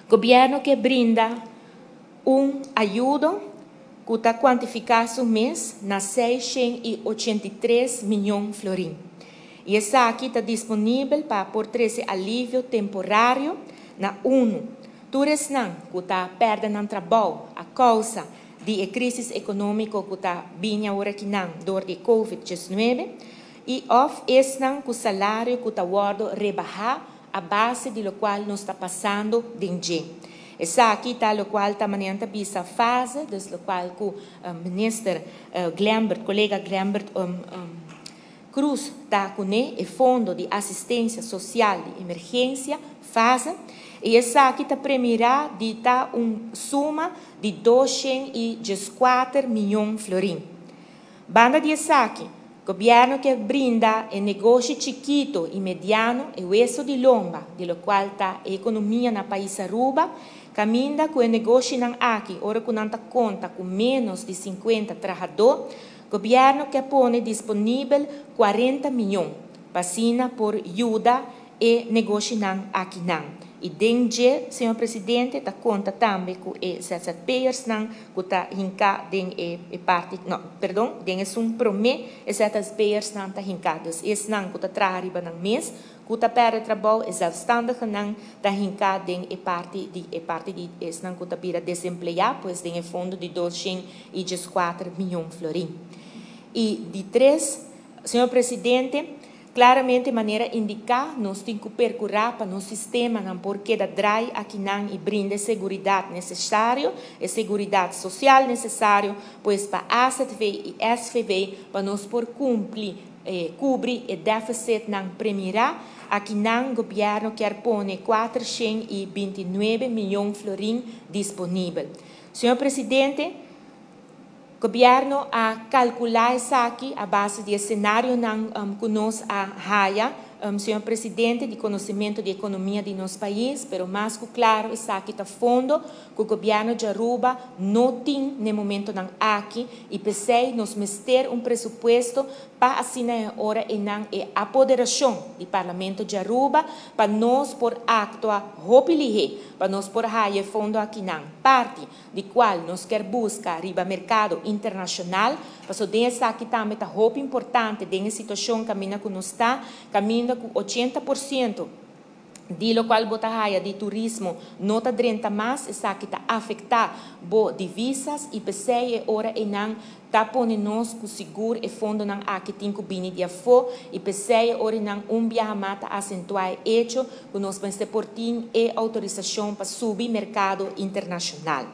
Governo que brinda ajuda que está quantificado o mês na 683 milhões de florins. E essa aqui está disponível para por esse alívio temporário na ONU. Todos não que está perdendo trabalho a causa da crise econômica que está vindo agora aqui não, dor de Covid-19, e esse não que o salário que está guardo rebaixar a base de lo qual nós está passando dentro. Essa aqui está o qual está manhã bisa fase, desde o qual o ministro Glembert, colega Glembert Cruz está com o Fundo de Assistência Social de Emergência fase, e essa aqui está premiada de dar suma de 204 milhões de florins. Banda de essa aqui, governo que brinda negócio chiquito e mediano e o de lomba, de lo qual está a economia na país Aruba, caminha com o negócio não aqui, ora que não conta com menos de 50 trabalhadores, governo que põe disponível 40 milhões, vacina por ajuda e negócio não aqui não. E dentro, senhor presidente, está conta também com essas payers não que está hincado em parte, não, perdão, dentro promessa essas payers não está hincadas, esse não que está trabalhando no mês, que está perde trabalho, zelfstandige não está hincado em parte de esse não que está para desempregado, pois tem fundo de 204 milhões de florins. E de três, senhor presidente, claramente, maneira indicar, nós temos que percurar para nosso sistema, não porque da DRAI aqui não e brinda segurança necessária, e segurança social necessária, pois para a ACTV e SVV, para nós por cobrir o déficit não primeira, aqui não o governo quer pôr 429 milhões de florins disponíveis. Senhor presidente, o governo a calcular isso aqui a base de cenário que nós raia, senhor presidente, de conhecimento de economia de nosso país, mas mais que claro, isso aqui está fundo que o governo de Aruba não tem no momento não aqui e pensei nós ter presupuesto para assinar hora e não a apoderação do Parlamento de Aruba para nós por actuar ropilige para nós por raia fundo aqui não parte de qual nós quer buscar riba mercado internacional para so dessa aqui também está roupa importante dentro situação caminha que nós está caminha com 80% de lo qual bota raia de turismo nota 30 mais essa aqui está afetar bo divisas e pensei hora e não tá pondo nós com seguro e fundo não aqui tem que vir de afo e pensei hora não viajamata acentuar hecho que nós vamos ter por e autorização para subir mercado internacional.